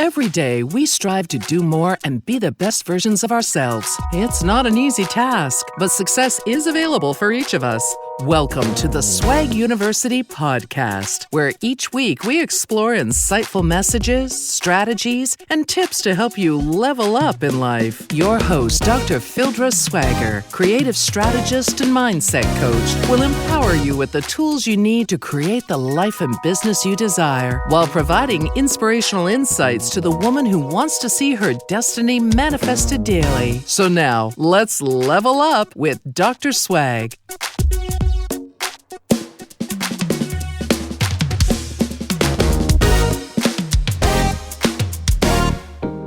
Every day, we strive to do more and be the best versions of ourselves. It's not an easy task, but success is available for each of us. Welcome to the Swag University podcast, where each week we explore insightful messages, strategies, and tips to help you level up in life. Your host, Dr. Phildra Swagger, creative strategist and mindset coach, will empower you with the tools you need to create the life and business you desire, while providing inspirational insights to the woman who wants to see her destiny manifested daily. So now, let's level up with Dr. Swag.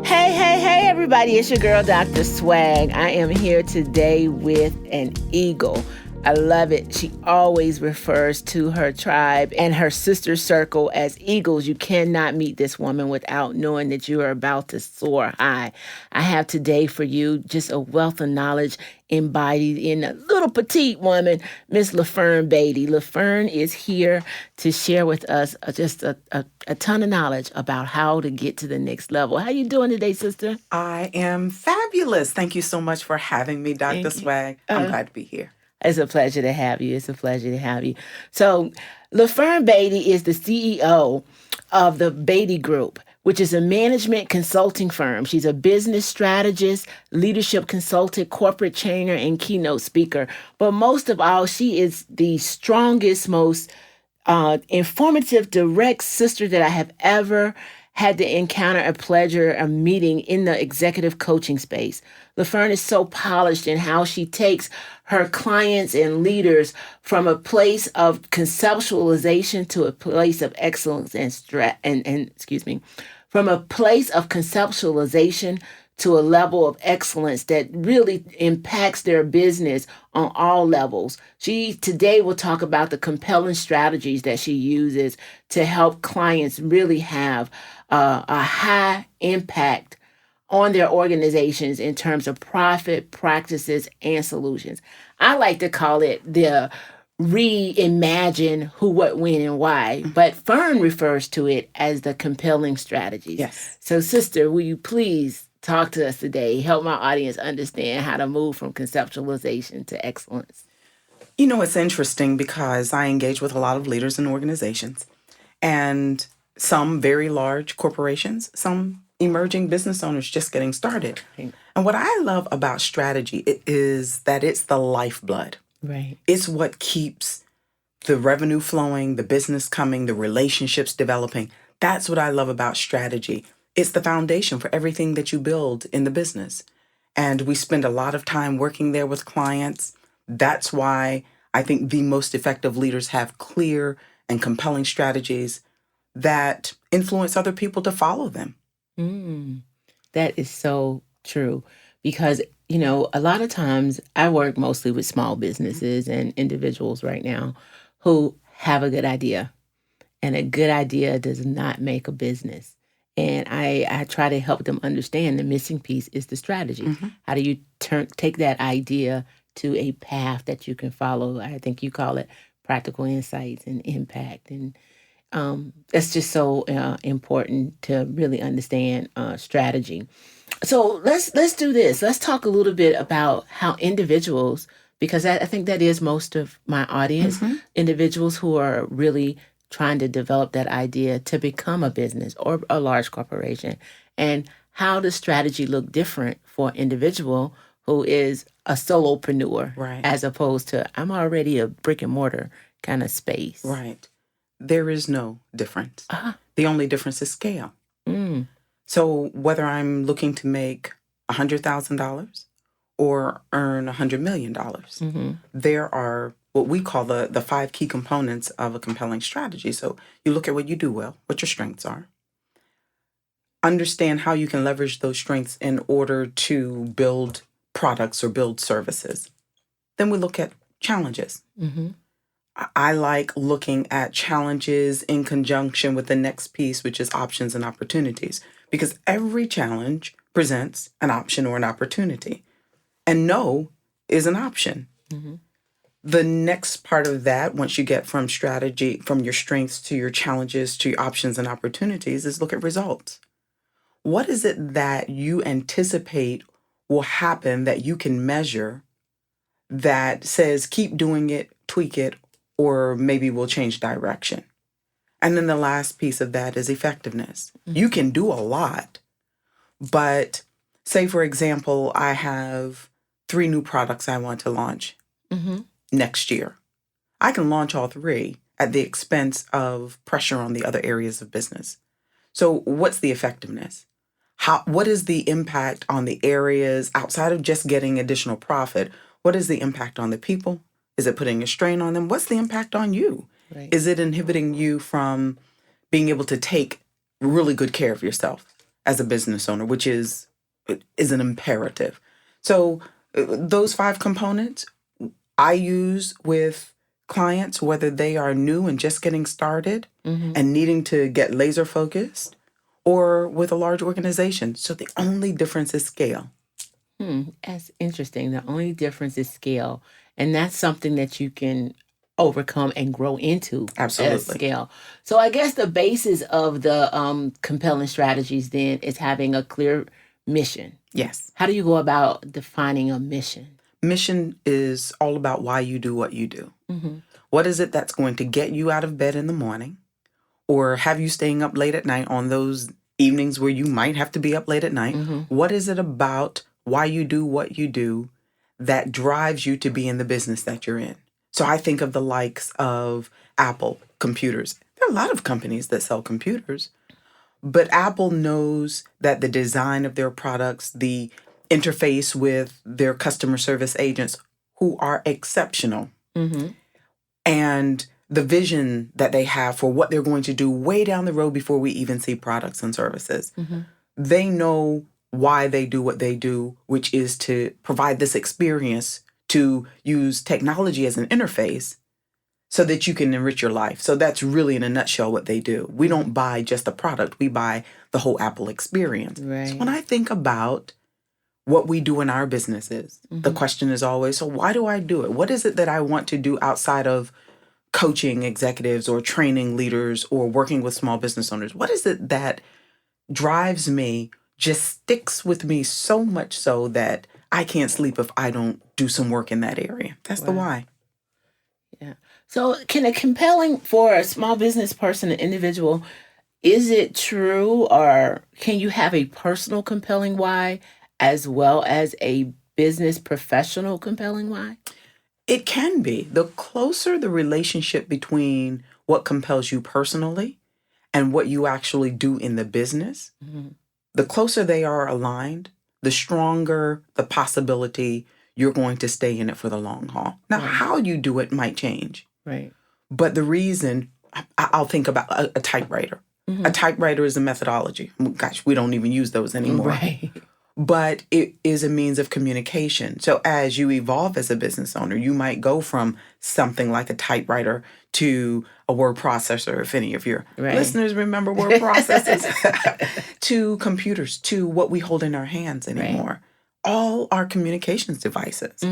Hey, everybody, it's your girl, Dr. Swag. I am here today with an eagle. I love it. She always refers to her tribe and her sister circle as eagles. You cannot meet this woman without knowing that you are about to soar high. I have today for you just a wealth of knowledge embodied in a little petite woman, Miss LaFern Batie. LaFern is here to share with us just a ton of knowledge about how to get to the next level. How you doing today, sister? I am fabulous. Thank you so much for having me, Dr. Swag. I'm glad to be here. It's a pleasure to have you. It's a pleasure to have you. So, LaFern Batie is the CEO of the Batie Group, which is a management consulting firm. She's a business strategist, leadership consultant, corporate trainer, and keynote speaker. But most of all, she is the strongest, most informative, direct sister that I have ever had to encounter a pleasure of meeting in the executive coaching space. LaFern is so polished in how she takes her clients and leaders from a place of conceptualization to a place of excellence from a place of conceptualization to a level of excellence that really impacts their business on all levels. She today will talk about the compelling strategies that she uses to help clients really have a high impact on their organizations in terms of profit, practices, and solutions. I like to call it the reimagine who, what, when, and why, but Fern refers to it as the compelling strategies. Yes. So, sister, will you please talk to us today, help my audience understand how to move from conceptualization to excellence? You know, it's interesting because I engage with a lot of leaders and organizations, and some very large corporations, some emerging business owners just getting started. Right. And what I love about strategy is that it's the lifeblood. Right. It's what keeps the revenue flowing, the business coming, the relationships developing. That's what I love about strategy. It's the foundation for everything that you build in the business. And we spend a lot of time working there with clients. That's why I think the most effective leaders have clear and compelling strategies that influence other people to follow them. That is so true because, you know, a lot of times I work mostly with small businesses and individuals right now who have a good idea, and a good idea does not make a business. And I try to help them understand the missing piece is the strategy. How do you take that idea to a path that you can follow? I think you call it practical insights and impact. And it's just so important to really understand strategy. So let's do this. Let's talk a little bit about how individuals, because I think that is most of my audience, individuals who are really trying to develop that idea to become a business or a large corporation, and how does strategy look different for an individual who is a solopreneur, Right. as opposed to I'm already a brick and mortar kind of space. Right. There is no difference. The only difference is scale. So whether I'm looking to make $100,000 or earn $100 million, there are what we call the 5 key components of a compelling strategy. So you look at what you do well, what your strengths are. Understand how you can leverage those strengths in order to build products or build services. Then we look at challenges. I like looking at challenges in conjunction with the next piece, which is options and opportunities, because every challenge presents an option or an opportunity, and no is an option. The next part of that, once you get from strategy, from your strengths to your challenges to your options and opportunities, is look at results. What is it that you anticipate will happen that you can measure that says keep doing it, tweak it, or maybe we'll change direction? And then the last piece of that is effectiveness. You can do a lot, but say, for example, I have 3 new products I want to launch next year. I can launch all 3 at the expense of pressure on the other areas of business. So what's the effectiveness? What is the impact on the areas outside of just getting additional profit? What is the impact on the people? Is it putting a strain on them? What's the impact on you? Right. Is it inhibiting you from being able to take really good care of yourself as a business owner, which is an imperative? So those 5 components I use with clients, whether they are new and just getting started and needing to get laser focused, or with a large organization. So the only difference is scale. That's interesting. The only difference is scale. And that's something that you can overcome and grow into. Absolutely. At scale. So I guess the basis of the compelling strategies then is having a clear mission. Yes. How do you go about defining a mission? Mission is all about why you do what you do. What is it that's going to get you out of bed in the morning or have you staying up late at night on those evenings where you might have to be up late at night? What is it about why you do what you do that drives you to be in the business that you're in? So I think of the likes of Apple computers. There are a lot of companies that sell computers, but Apple knows that the design of their products, the interface with their customer service agents who are exceptional, and the vision that they have for what they're going to do way down the road before we even see products and services. They know why they do what they do, which is to provide this experience to use technology as an interface so that you can enrich your life. So that's really in a nutshell what they do. We don't buy just a product, we buy the whole Apple experience. Right. So when I think about what we do in our businesses, the question is always, so why do I do it? What is it that I want to do outside of coaching executives or training leaders or working with small business owners? What is it that drives me, just sticks with me so much so that I can't sleep if I don't do some work in that area? That's the why. Yeah. So can a compelling for a small business person, an individual, is it true or can you have a personal compelling why as well as a business professional compelling why? It can be. The closer the relationship between what compels you personally and what you actually do in the business, the closer they are aligned, the stronger the possibility you're going to stay in it for the long haul. Now, how you do it might change. Right. But the reason, I'll think about a typewriter. A typewriter is a methodology. Gosh, we don't even use those anymore. Right. But it is a means of communication. So as you evolve as a business owner, you might go from something like a typewriter to a word processor, if any of your listeners remember word processors, to computers, to what we hold in our hands anymore. All are communications devices.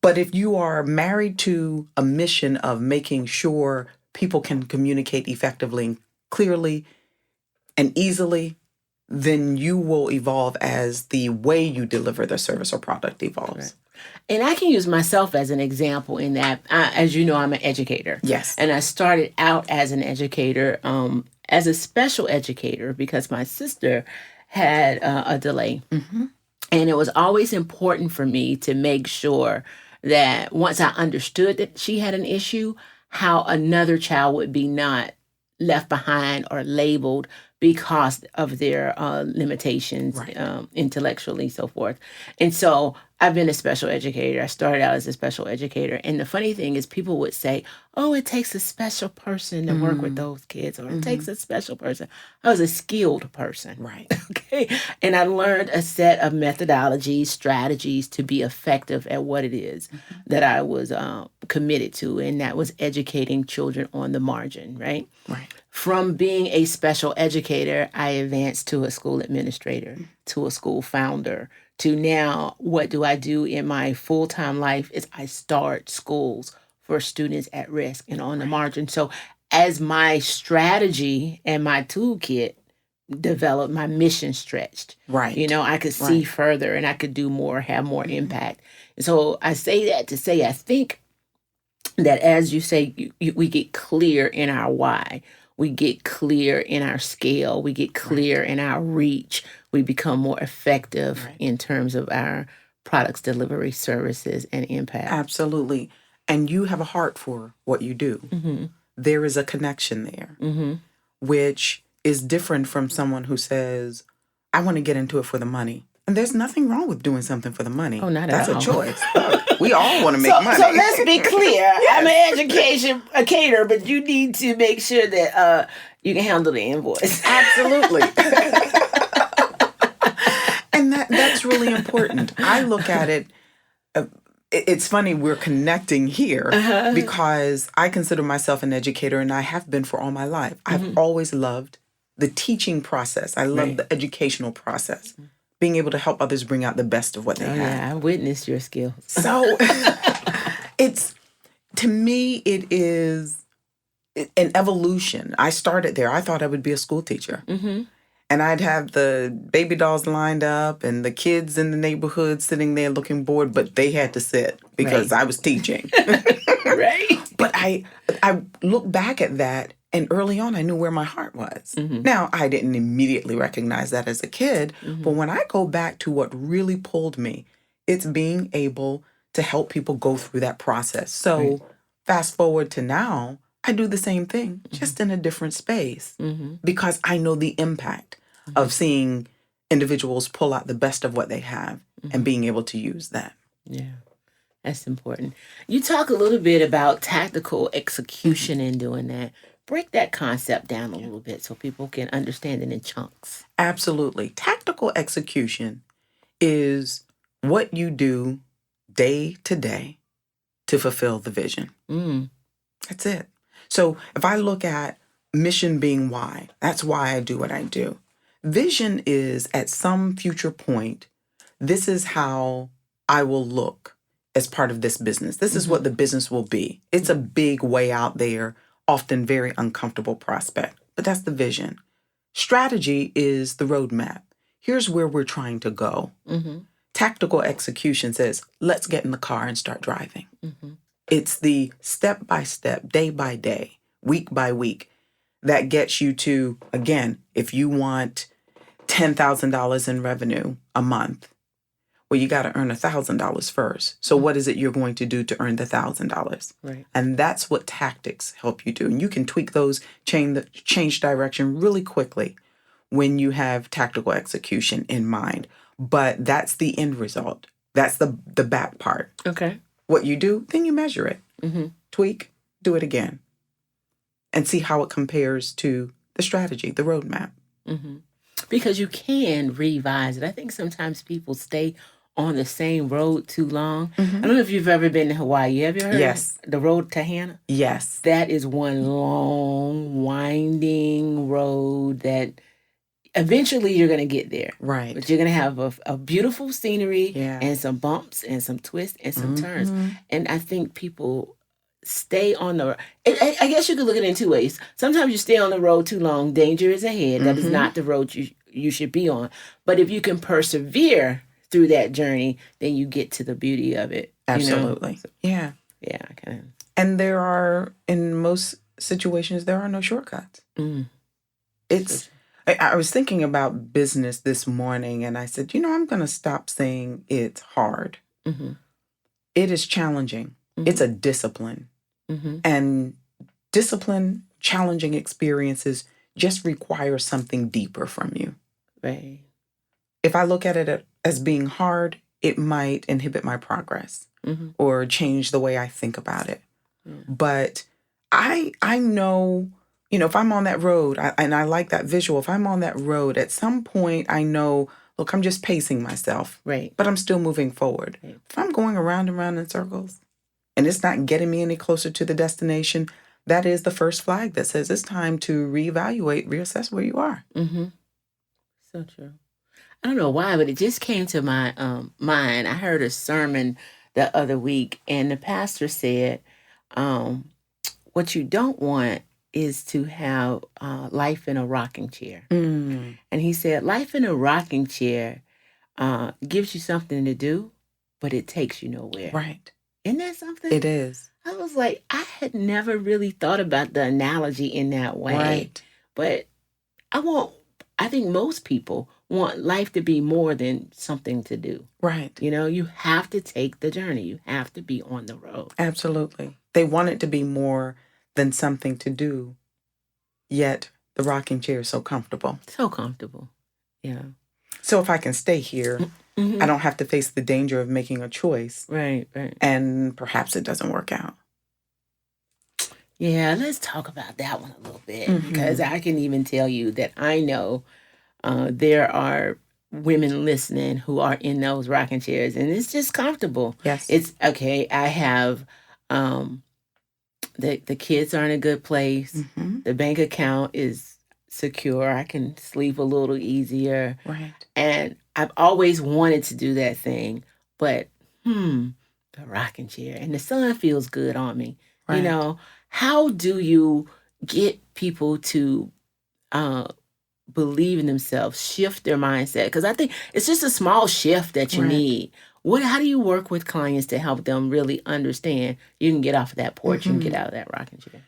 But if you are married to a mission of making sure people can communicate effectively and clearly and easily, then you will evolve as the way you deliver the service or product evolves. Right. And I can use myself as an example in that, as you know, I'm an educator. Yes. And I started out as an educator, as a special educator because my sister had a delay. And it was always important for me to make sure that once I understood that she had an issue, how another child would be not left behind or labeled because of their limitations, intellectually, so forth. And so I've been a special educator. I started out as a special educator. And the funny thing is people would say, oh, it takes a special person to work with those kids, or it takes a special person. I was a skilled person. Right. Okay. And I learned a set of methodologies, strategies to be effective at what it is that I was committed to. And that was educating children on the margin, right? Right. From being a special educator, I advanced to a school administrator, to a school founder, to now what do I do in my full-time life is I start schools for students at risk and on the margin. So as my strategy and my toolkit developed, my mission stretched. Right. I could see Right. further and I could do more, have more impact. And so I say that to say, I think that as you say, we get clear in our why. We get clear in our scale. We get clear in our reach. We become more effective in terms of our products, delivery, services, and impact. Absolutely. And you have a heart for what you do. There is a connection there, which is different from someone who says, I want to get into it for the money. And there's nothing wrong with doing something for the money. Oh, not That's at all. a choice. We all want to make money. So let's be clear. I'm an educator, but you need to make sure that you can handle the invoice. Absolutely. And that's really important. I look at it, it's funny we're connecting here because I consider myself an educator and I have been for all my life. I've always loved the teaching process. I love the educational process. Being able to help others bring out the best of what they have. Yeah, I witnessed your skills. So to me, it is an evolution. I started there. I thought I would be a school teacher. And I'd have the baby dolls lined up and the kids in the neighborhood sitting there looking bored, but they had to sit because I was teaching. Right. But I look back at that, and early on, I knew where my heart was. Now, I didn't immediately recognize that as a kid, but when I go back to what really pulled me, it's being able to help people go through that process. So fast forward to now, I do the same thing, just in a different space, because I know the impact of seeing individuals pull out the best of what they have and being able to use that. Yeah. That's important. You talk a little bit about tactical execution in doing that. Break that concept down a little bit so people can understand it in chunks. Absolutely. Tactical execution is what you do day to day to fulfill the vision. That's it. So if I look at mission being why, that's why I do what I do. Vision is at some future point, this is how I will look as part of this business. This is what the business will be. It's a big way out there, often very uncomfortable prospect, but that's the vision. Strategy is the roadmap. Here's where we're trying to go. Tactical execution says, let's get in the car and start driving. It's the step by step, day by day, week by week that gets you to, again, if you want $10,000 in revenue a month, well, you got to earn $1,000 first. So what is it you're going to do to earn the $1,000? Right. And that's what tactics help you do. And you can tweak those, change direction really quickly when you have tactical execution in mind. But that's the end result. That's the back part. Okay. What you do, then you measure it. Tweak, do it again. And see how it compares to the strategy, the roadmap. Because you can revise it. I think sometimes people stay on the same road too long. I don't know if you've ever been to Hawaii. Have you heard Yes. the road to Hana? Yes. That is one long, winding road that eventually you're going to get there. Right. But you're going to have a beautiful scenery Yeah. and some bumps and some twists and some turns. And I think people stay on the... I guess you could look at it in two ways. Sometimes you stay on the road too long. Danger is ahead. That is not the road you should be on. But if you can persevere through that journey, then you get to the beauty of it. Absolutely. Yeah. Yeah. Kind of. And there are, in most situations, there are no shortcuts. It's... I was thinking about business this morning and I said, I'm going to stop saying it's hard. It is challenging. It's a discipline. And discipline, challenging experiences just require something deeper from you. Right. If I look at it as being hard, it might inhibit my progress or change the way I think about it. But I know... if I'm on that road, and I like that visual, if I'm on that road, at some point I know, look, I'm just pacing myself. Right. But I'm still moving forward. Right. If I'm going around and around in circles, and it's not getting me any closer to the destination, that is the first flag that says it's time to reevaluate, reassess where you are. So true. I don't know why, but it just came to my mind. I heard a sermon the other week, and the pastor said, what you don't want is to have life in a rocking chair. Mm. And he said, life in a rocking chair gives you something to do, but it takes you nowhere. Right. Isn't that something? It is. I was like, I had never really thought about the analogy in that way. Right. But I think most people want life to be more than something to do. Right. You know, you have to take the journey. You have to be on the road. Absolutely. They want it to be more than something to do, yet the rocking chair is so comfortable. So comfortable. Yeah. So if I can stay here, Mm-hmm. I don't have to face the danger of making a choice. Right. And perhaps it doesn't work out. Yeah, let's talk about that one a little bit, Mm-hmm. because I can even tell you that I know there are women listening who are in those rocking chairs, and it's just comfortable. Yes. It's okay. I have the kids are in a good place. Mm-hmm. The bank account is secure. I can sleep a little easier. Right. And I've always wanted to do that thing, but the rocking chair and the sun feels good on me. Right. You know, how do you get people to believe in themselves, shift their mindset? Because I think it's just a small shift that you Right. need. How do you work with clients to help them really understand you can get off of that porch and get out of that rocking chair?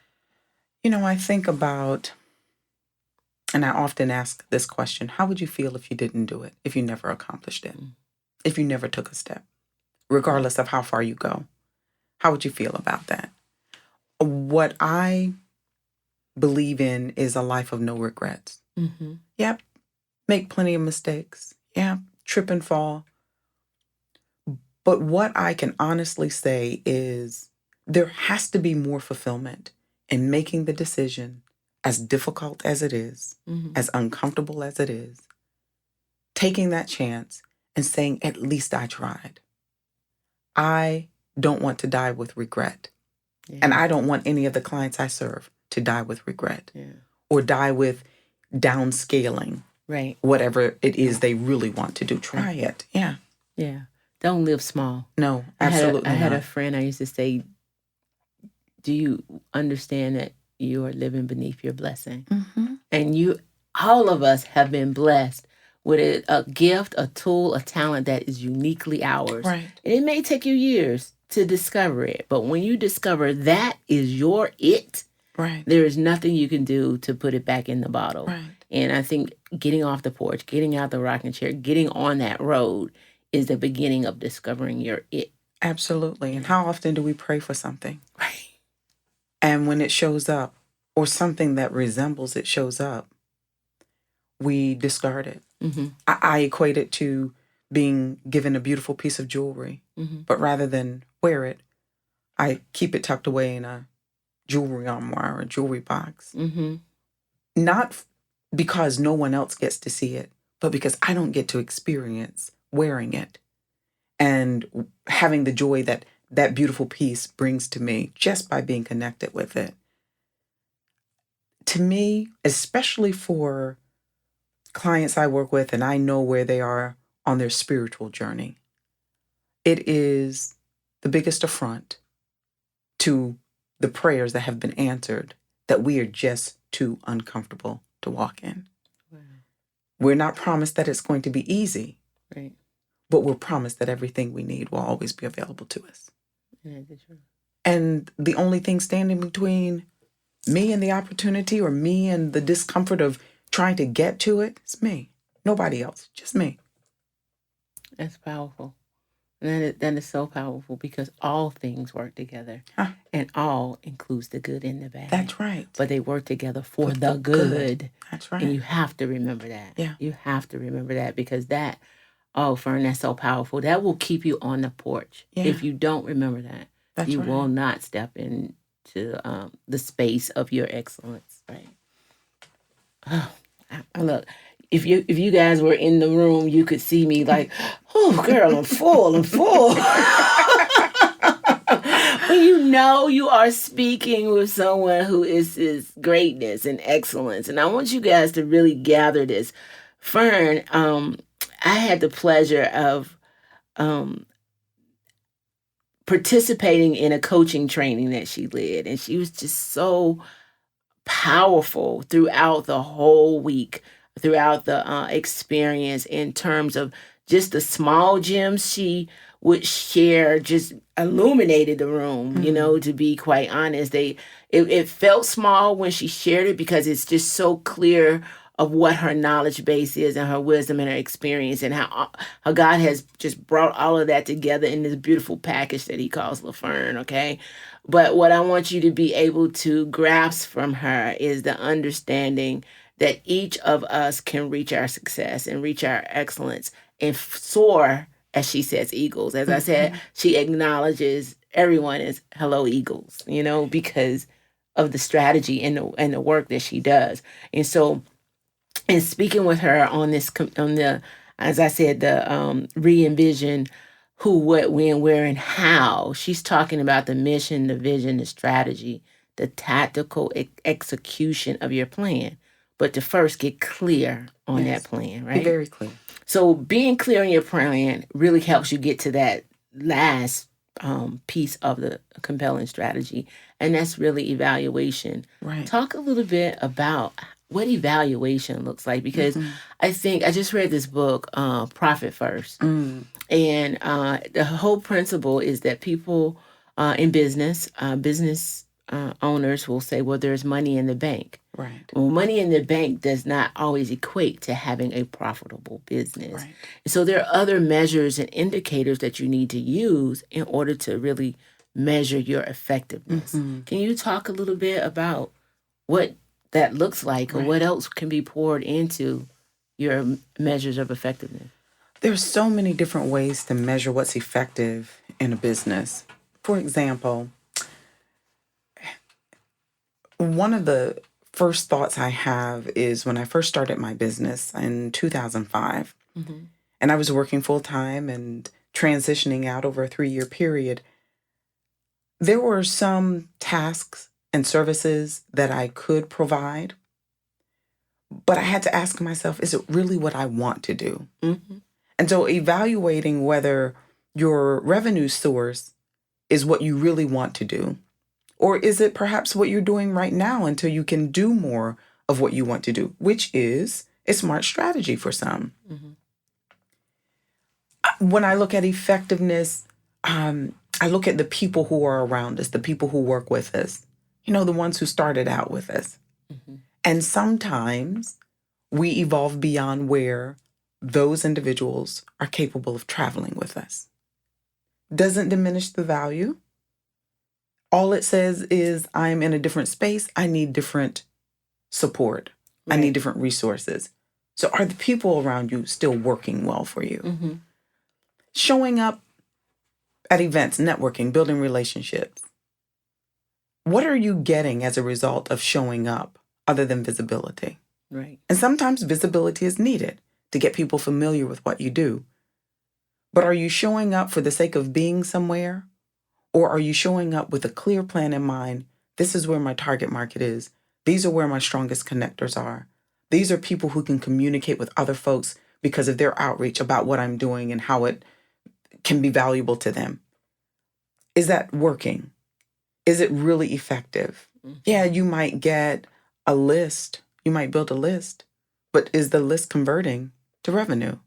You know, I think about, and I often ask this question, how would you feel if you didn't do it, if you never accomplished it, if you never took a step, regardless of how far you go? How would you feel about that? What I believe in is a life of no regrets. Mm-hmm. Yep. Make plenty of mistakes. Yeah. Trip and fall. But what I can honestly say is there has to be more fulfillment in making the decision, as difficult as it is, as uncomfortable as it is, taking that chance and saying, at least I tried. I don't want to die with regret. Yeah. And I don't want any of the clients I serve to die with regret, Yeah. or die with downscaling, Right. whatever it is they really want to do. Try it. Yeah. Yeah. Don't live small. No, absolutely I had not. a friend, I used to say, do you understand that you are living beneath your blessing? Mm-hmm. And all of us have been blessed with a gift, a tool, a talent that is uniquely ours. Right. And it may take you years to discover it, but when you discover that is your it, Right. there is nothing you can do to put it back in the bottle. Right. And I think getting off the porch, getting out the rocking chair, getting on that road is the beginning of discovering your it. Absolutely. And how often do we pray for something? Right. And when it shows up, or something that resembles it shows up, we discard it. Mm-hmm. I equate it to being given a beautiful piece of jewelry, but rather than wear it, I keep it tucked away in a jewelry armoire or a jewelry box. Mm-hmm. Not because no one else gets to see it, but because I don't get to experience wearing it and having the joy that that beautiful piece brings to me just by being connected with it. To me, especially for clients I work with, and I know where they are on their spiritual journey, it is the biggest affront to the prayers that have been answered that we are just too uncomfortable to walk in. Wow. We're not promised that it's going to be easy, Right. but we're promised that everything we need will always be available to us. Yeah, that's true. And the only thing standing between me and the opportunity, or me and the discomfort of trying to get to it, is me. Nobody else, just me. That's powerful. And that is so powerful, because all things work together. Huh. And all includes the good and the bad. That's right. But they work together for the good. That's right. And you have to remember that. Yeah. You have to remember that, because Fern, that's so powerful. That will keep you on the porch. Yeah. If you don't remember that, That's you right. will not step into the space of your excellence. Right. Oh, look. If you guys were in the room, you could see me like, oh, girl, I'm full. When you are speaking with someone who is greatness and excellence. And I want you guys to really gather this. Fern, I had the pleasure of participating in a coaching training that she led. And she was just so powerful throughout the whole week, throughout the experience, in terms of just the small gems she would share, just illuminated the room, to be quite honest. It felt small when she shared it because it's just so clear of what her knowledge base is and her wisdom and her experience, and how God has just brought all of that together in this beautiful package that he calls LaFern, okay? But what I want you to be able to grasp from her is the understanding that each of us can reach our success and reach our excellence and soar, as she says, eagles. As I said, she acknowledges everyone as hello eagles, because of the strategy and the work that she does. And so, and speaking with her on the, as I said, the re-envision who, what, when, where, and how, she's talking about the mission, the vision, the strategy, the tactical execution of your plan. But to first get clear on that plan, right? Be very clear. So being clear on your plan really helps you get to that last piece of the compelling strategy. And that's really evaluation. Right. Talk a little bit about what evaluation looks like, because I think I just read this book, Profit First. And the whole principle is that people in business owners will say, well, there's money in the bank. Right. Well, money in the bank does not always equate to having a profitable business. Right. So there are other measures and indicators that you need to use in order to really measure your effectiveness. Can you talk a little bit about what that looks like, or what else can be poured into your measures of effectiveness? There's so many different ways to measure what's effective in a business. For example, one of the first thoughts I have is when I first started my business in 2005, and I was working full time and transitioning out over a 3-year period. There were some tasks and services that I could provide, but I had to ask myself, is it really what I want to do? And so evaluating whether your revenue source is what you really want to do, or is it perhaps what you're doing right now until you can do more of what you want to do, which is a smart strategy for some. When I look at effectiveness, I look at the people who are around us, the people who work with us, the ones who started out with us. And sometimes we evolve beyond where those individuals are capable of traveling with us. Doesn't diminish the value. All it says is I'm in a different space. I need different support. I need different resources. So are the people around you still working well for you? Showing up at events, networking, building relationships. What are you getting as a result of showing up other than visibility? Right. And sometimes visibility is needed to get people familiar with what you do. But are you showing up for the sake of being somewhere? Or are you showing up with a clear plan in mind? This is where my target market is. These are where my strongest connectors are. These are people who can communicate with other folks because of their outreach about what I'm doing and how it can be valuable to them. Is that working? Is it really effective? Yeah, you might get a list. You might build a list. But is the list converting to revenue?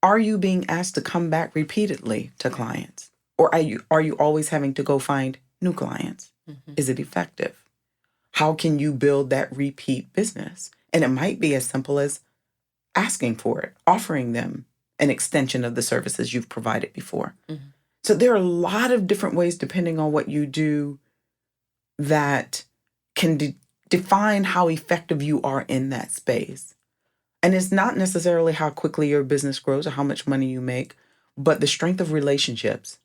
Are you being asked to come back repeatedly to clients? Or are you always having to go find new clients? Is it effective? How can you build that repeat business? And it might be as simple as asking for it, offering them an extension of the services you've provided before. So there are a lot of different ways, depending on what you do, that can define how effective you are in that space. And it's not necessarily how quickly your business grows or how much money you make, but the strength of relationships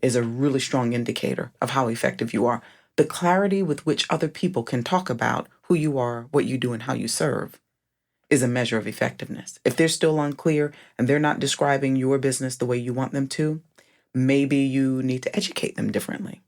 is a really strong indicator of how effective you are. The clarity with which other people can talk about who you are, what you do, and how you serve is a measure of effectiveness. If they're still unclear and they're not describing your business the way you want them to, maybe you need to educate them differently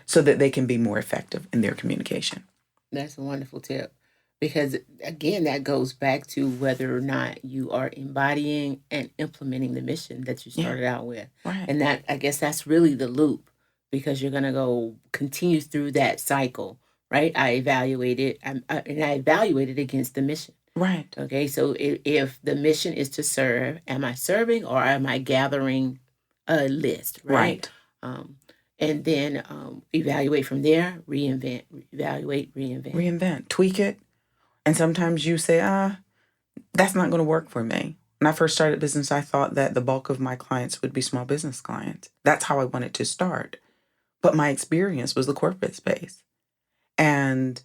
so that they can be more effective in their communication. That's a wonderful tip. Because, again, that goes back to whether or not you are embodying and implementing the mission that you started out with. And that, I guess that's really the loop, because you're going to continue through that cycle right? I evaluated, and I evaluated against the mission. Right. Okay, so if the mission is to serve, am I serving or am I gathering a list, right? Right. And then evaluate from there, reinvent, evaluate, reinvent. Reinvent, tweak it. And sometimes you say, that's not going to work for me. When I first started business, I thought that the bulk of my clients would be small business clients. That's how I wanted to start. But my experience was the corporate space. And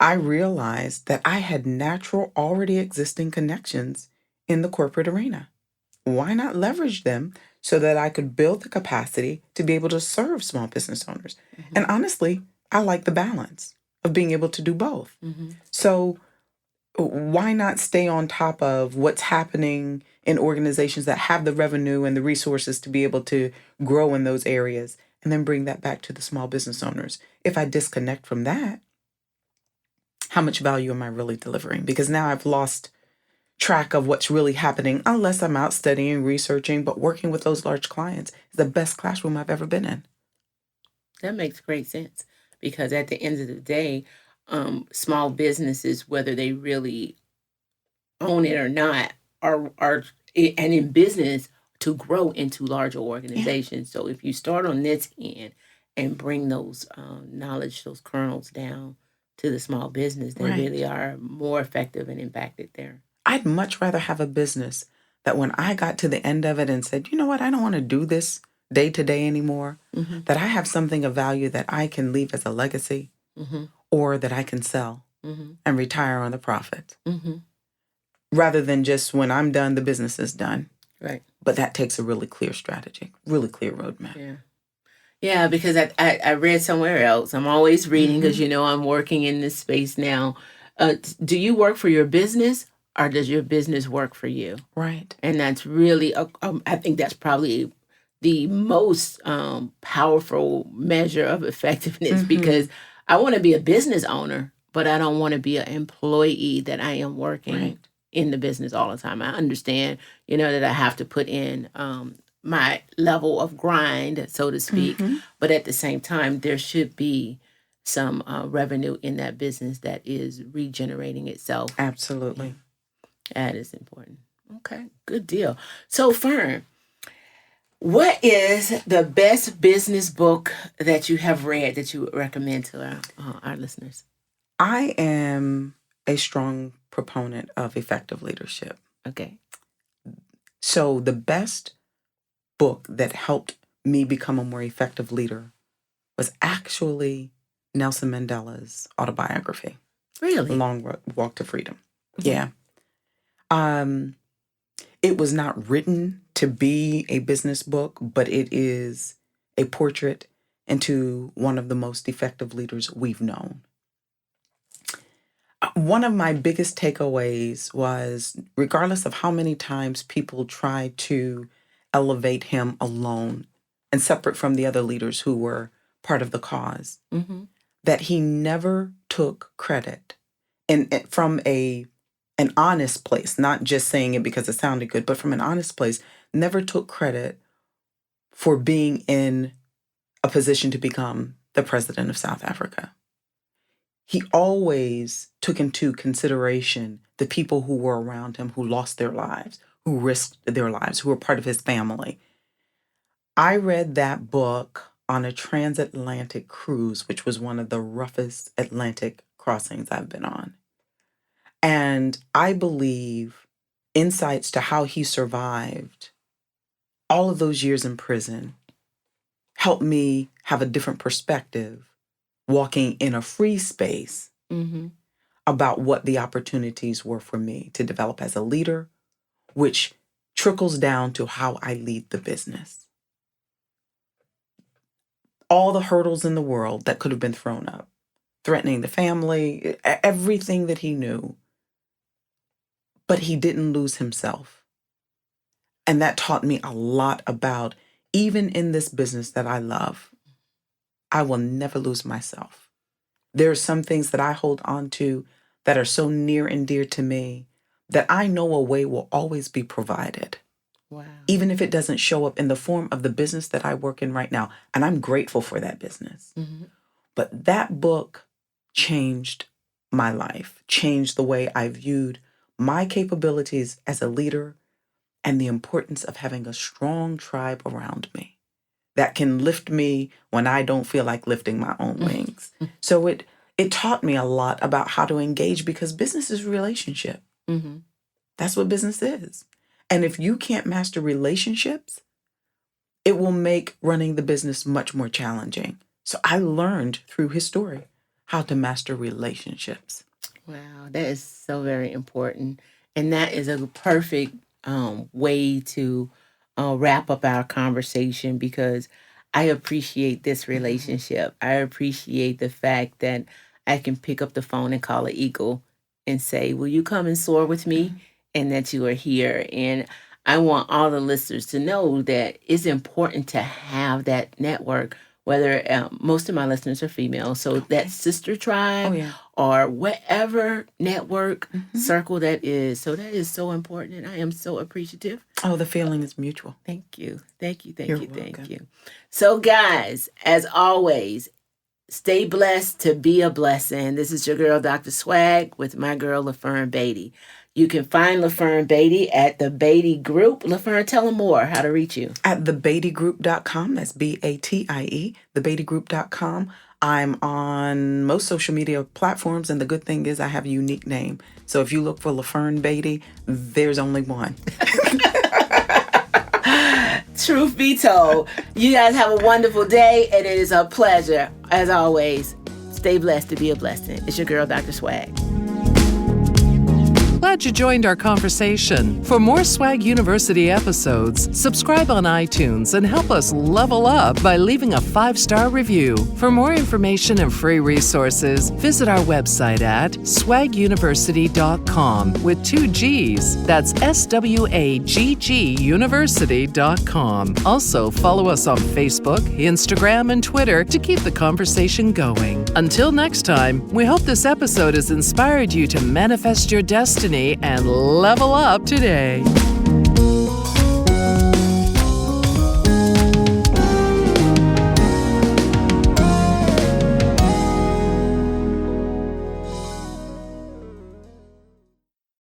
I realized that I had natural, already existing connections in the corporate arena. Why not leverage them so that I could build the capacity to be able to serve small business owners? Mm-hmm. And honestly, I like the balance of being able to do both. Mm-hmm. So why not stay on top of what's happening in organizations that have the revenue and the resources to be able to grow in those areas and then bring that back to the small business owners? If I disconnect from that, how much value am I really delivering? Because now I've lost track of what's really happening unless I'm out studying, researching, but working with those large clients is the best classroom I've ever been in. That makes great sense because at the end of the day, small businesses, whether they really own it or not, are and in business to grow into larger organizations. So if you start on this end and bring those knowledge, those kernels down to the small business, they really are more effective and impacted there. I'd much rather have a business that when I got to the end of it and said, you know what, I don't want to do this day to day anymore, that I have something of value that I can leave as a legacy or that I can sell and retire on the profit. Rather than just when I'm done, the business is done. Right. But that takes a really clear strategy, really clear roadmap. Yeah. Yeah, because I read somewhere else. I'm always reading because, I'm working in this space now. Do you work for your business or does your business work for you? Right. And that's really, I think that's probably the most powerful measure of effectiveness because I want to be a business owner, but I don't want to be an employee that I am working in the business all the time. I understand, that I have to put in my level of grind, so to speak. But at the same time, there should be some revenue in that business that is regenerating itself. Absolutely. That is important. Okay, good deal. So, Fern, what is the best business book that you have read that you would recommend to our listeners? I am a strong proponent of effective leadership. Okay. So the best book that helped me become a more effective leader was actually Nelson Mandela's autobiography. Really? Long Walk to Freedom. Yeah. It was not written to be a business book, but it is a portrait into one of the most effective leaders we've known. One of my biggest takeaways was, regardless of how many times people try to elevate him alone and separate from the other leaders who were part of the cause, that he never took credit and from an honest place, not just saying it because it sounded good, but from an honest place, never took credit for being in a position to become the president of South Africa. He always took into consideration the people who were around him, who lost their lives, who risked their lives, who were part of his family. I read that book on a transatlantic cruise, which was one of the roughest Atlantic crossings I've been on. And I believe insights to how he survived all of those years in prison helped me have a different perspective walking in a free space about what the opportunities were for me to develop as a leader, which trickles down to how I lead the business. All the hurdles in the world that could have been thrown up, threatening the family, everything that he knew, but he didn't lose himself. And that taught me a lot about, even in this business that I love, I will never lose myself. There are some things that I hold on to that are so near and dear to me that I know a way will always be provided. Wow. Even if it doesn't show up in the form of the business that I work in right now. And I'm grateful for that business. But that book changed my life, changed the way I viewed my capabilities as a leader and the importance of having a strong tribe around me that can lift me when I don't feel like lifting my own wings. So it taught me a lot about how to engage, because business is relationship. Mm-hmm. That's what business is. And if you can't master relationships, it will make running the business much more challenging. So I learned through his story how to master relationships. Wow, that is so very important. And that is a perfect way to wrap up our conversation, because I appreciate this relationship. I appreciate the fact that I can pick up the phone and call an eagle and say, will you come and soar with me? And that you are here. And I want all the listeners to know that it's important to have that network, whether most of my listeners are female. So that sister tribe or whatever network circle that is. So that is so important. And I am so appreciative. Oh, the feeling is mutual. Thank you. Thank welcome. you. So guys, as always, stay blessed to be a blessing. This is your girl, Dr. Swag, with my girl, LaFern Batie. You can find LaFern Batie at the Batie Group. LaFern, tell them more how to reach you. At thebatiegroup.com. That's BATIE, thebatiegroup.com. I'm on most social media platforms, and the good thing is I have a unique name. So if you look for LaFern Batie, there's only one. Truth be told, you guys have a wonderful day, and it is a pleasure, as always. Stay blessed to be a blessing. It's your girl, Dr. Swag. Glad you joined our conversation. For more Swag University episodes, subscribe on iTunes and help us level up by leaving a 5-star review. For more information and free resources, visit our website at swaguniversity.com with 2 G's. That's SWAGG University.com. Also, follow us on Facebook, Instagram, and Twitter to keep the conversation going. Until next time, we hope this episode has inspired you to manifest your destiny and level up today.